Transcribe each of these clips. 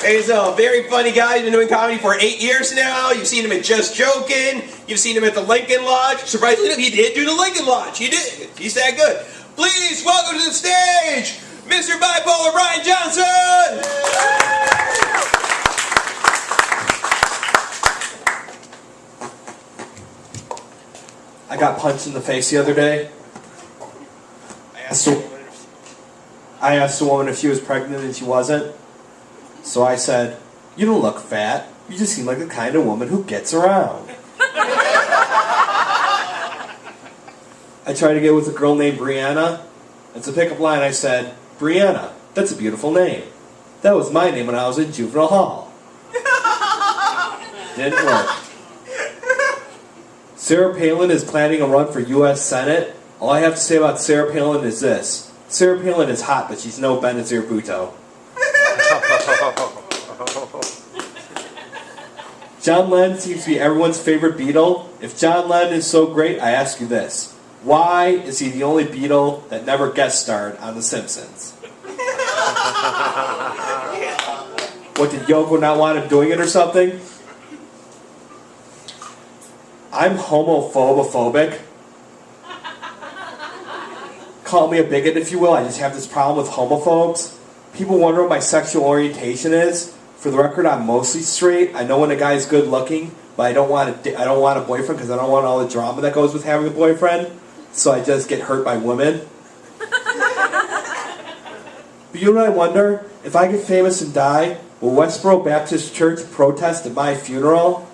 He's a very funny guy. He's been doing comedy for 8 years now. You've seen him at Just Joking. You've seen him at the Lincoln Lodge. Surprisingly enough, he did do the Lincoln Lodge. He did. He's that good. Please welcome to the stage, Mr. Bipolar Brian Johnson! I got punched in the face the other day. I asked a woman if she was pregnant and she wasn't. So I said, "You don't look fat. You just seem like the kind of woman who gets around." I tried to get with a girl named Brianna. And to pick up line, I said, "Brianna, that's a beautiful name. That was my name when I was in juvenile hall." Didn't work. Sarah Palin is planning a run for U.S. Senate. All I have to say about Sarah Palin is this. Sarah Palin is hot, but she's no Benazir Bhutto. John Lennon seems to be everyone's favorite Beatle. If John Lennon is so great, I ask you this. Why is he the only Beatle that never guest starred on The Simpsons? What, did Yoko not want him doing it or something? I'm homophobic. Call me a bigot, if you will. I just have this problem with homophobes. People wonder what my sexual orientation is. For the record, I'm mostly straight. I know when a guy's good looking, but I don't want a boyfriend because I don't want all the drama that goes with having a boyfriend. So I just get hurt by women. But you know what I wonder? If I get famous and die, will Westboro Baptist Church protest at my funeral?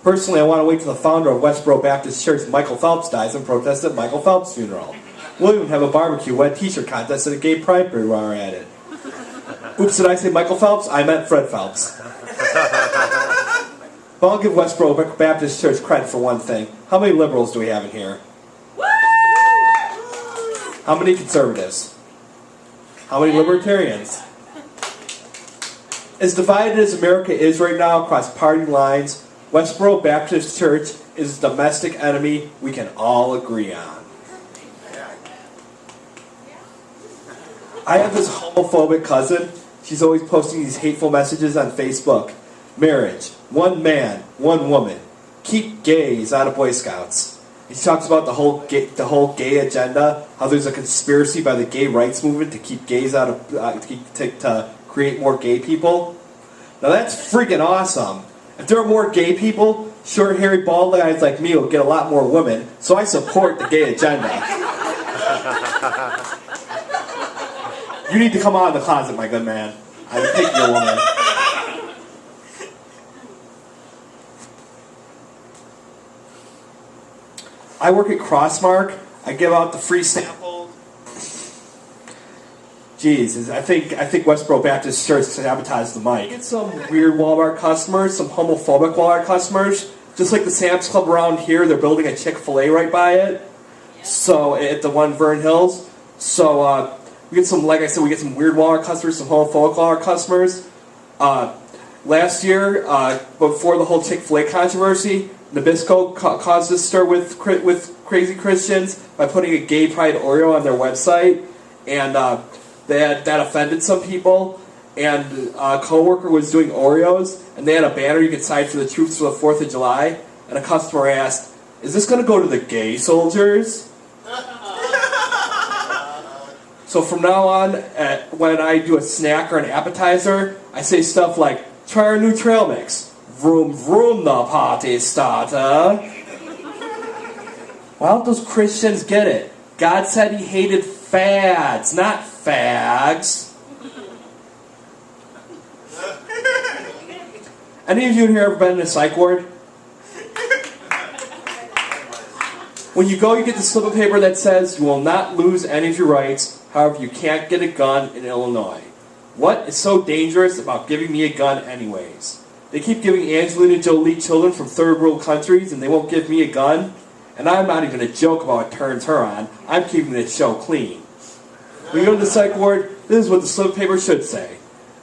Personally, I want to wait till the founder of Westboro Baptist Church, Michael Phelps, dies and protest at Michael Phelps' funeral. We'll even have a barbecue wet t-shirt contest and a gay pride parade while we're at it. Oops, did I say Michael Phelps? I meant Fred Phelps. But I'll give Westboro Baptist Church credit for one thing. How many liberals do we have in here? How many conservatives? How many libertarians? As divided as America is right now across party lines, Westboro Baptist Church is a domestic enemy we can all agree on. I have this homophobic cousin. She's always posting these hateful messages on Facebook. Marriage, one man, one woman. Keep gays out of Boy Scouts. And she talks about the whole gay agenda. How there's a conspiracy by the gay rights movement to keep gays out of to create more gay people. Now that's freaking awesome. If there are more gay people, short, hairy, bald guys like me will get a lot more women. So I support the gay agenda. You need to come out of the closet, my good man. I would take your woman. I work at Crossmark. I give out the free samples. Jeez, I think Westboro Baptist Church sabotaged the mic. Get some weird Walmart customers, some homophobic Walmart customers. Just like the Sam's Club around here, they're building a Chick-fil-A right by it. So at the one Vern Hills. So we get some, like I said, we get some weird Walmart customers, some homophobic Walmart customers. Last year, before the whole Chick-fil-A controversy, Nabisco caused a stir with crazy Christians by putting a gay pride Oreo on their website, and that offended some people. And a coworker was doing Oreos, and they had a banner you could sign for the troops for the 4th of July, and a customer asked, "Is this going to go to the gay soldiers?" So from now on, when I do a snack or an appetizer, I say stuff like, "Try our new trail mix. Vroom vroom, the party starter." Why don't those Christians get it? God said he hated fads, not fags. Any of you in here ever been in a psych ward? When you go, you get the slip of paper that says you will not lose any of your rights. However, you can't get a gun in Illinois. What is so dangerous about giving me a gun anyways? They keep giving Angelina Jolie children from third world countries and they won't give me a gun? And I'm not even going to joke about what turns her on. I'm keeping this show clean. When you go to the psych ward, this is what the slip of paper should say.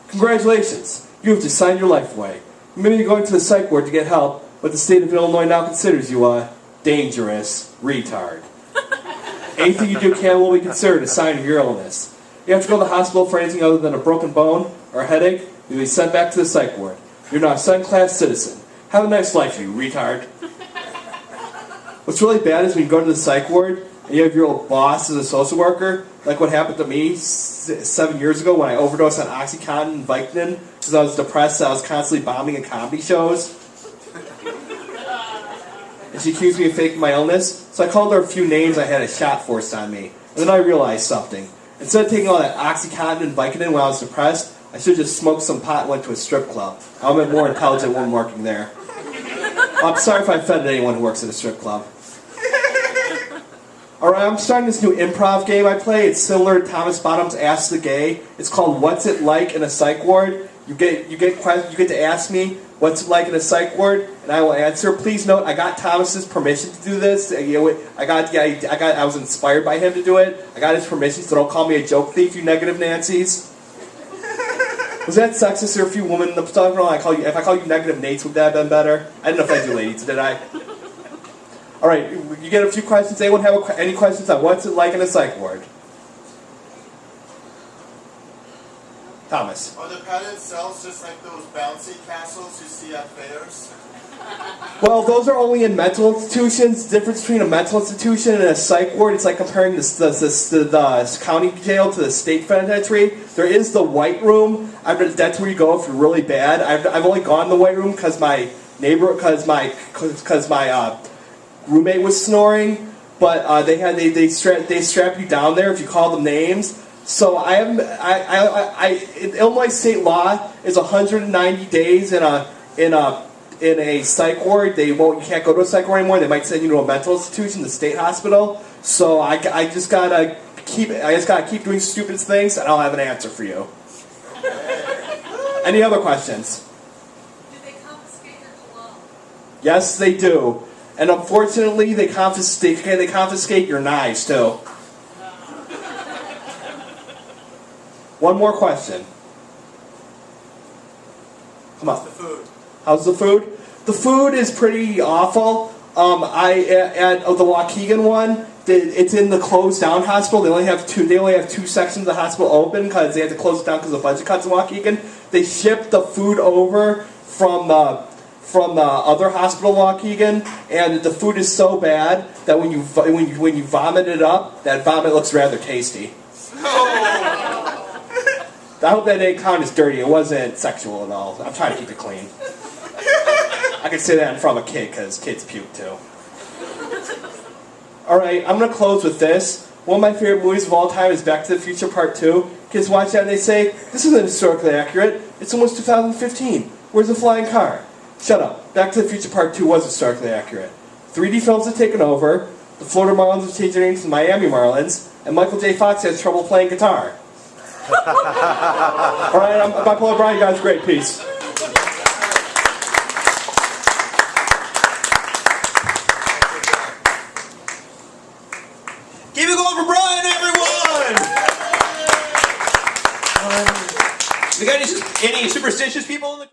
Congratulations, you have just signed your life away. Maybe you're going to the psych ward to get help, but the state of Illinois now considers you a dangerous retard. Anything you do will be considered a sign of your illness. You have to go to the hospital for anything other than a broken bone or a headache, You'll be sent back to the psych ward. You're now a second-class citizen. Have a nice life, you retard. What's really bad is when you go to the psych ward and you have your old boss as a social worker, like what happened to me 7 years ago when I overdosed on OxyContin and Vicodin because I was depressed and I was constantly bombing in comedy shows. And she accused me of faking my illness, so I called her a few names I had a shot forced on me. And then I realized something. Instead of taking all that OxyContin and Vicodin when I was depressed, I should have just smoked some pot and went to a strip club. I would have been more intelligent when working there. I'm sorry if I offended anyone who works at a strip club. Alright, I'm starting this new improv game I play. It's similar to Thomas Bottom's Ask the Gay. It's called What's It Like in a Psych Ward. You get to ask me what's it like in a psych ward, and I will answer. Please note, I got Thomas's permission to do this. I was inspired by him to do it. I got his permission, so don't call me a joke thief, you negative Nancy's. Was that sexist? There are a few women in the stuff. If I call you negative Nates, would that have been better? I didn't know if I do ladies, did I? All right, you get a few questions. Anyone have any questions on what's it like in a psych ward? Thomas. Are the padded cells just like those bouncy castles you see at fairs? Well, those are only in mental institutions. The difference between a mental institution and a psych ward, it's like comparing the county jail to the state penitentiary. There is the white room. That's where you go if you're really bad. I've only gone to the white room because my roommate was snoring, but they strap you down there if you call them names. So in Illinois state law is 190 days in a psych ward. You can't go to a psych ward anymore. They might send you to a mental institution, the state hospital. So I just gotta keep doing stupid things, and I'll have an answer for you. Any other questions? Do they confiscate your cologne? Yes, they do. And unfortunately, they confiscate your knives too. One more question. Come on. How's the food? How's the food? The food is pretty awful. At the Waukegan one, it's in the closed down hospital. They only have two sections of the hospital open because they had to close it down because of budget cuts in Waukegan. They ship the food over from the other hospital in Waukegan, and the food is so bad that when you vomit it up, that vomit looks rather tasty. I hope that didn't count as dirty. It wasn't sexual at all. I'm trying to keep it clean. I can say that in front of a kid because kids puke too. Alright, I'm going to close with this. One of my favorite movies of all time is Back to the Future Part 2. Kids watch that and they say, this isn't historically accurate. It's almost 2015. Where's the flying car? Shut up. Back to the Future Part 2 was historically accurate. 3D films have taken over. The Florida Marlins have changed their name to the Miami Marlins. And Michael J. Fox has trouble playing guitar. Alright, I'm Bipolar Brian, guys. Great. Peace. Keep it going for Brian, everyone! We got any superstitious people in the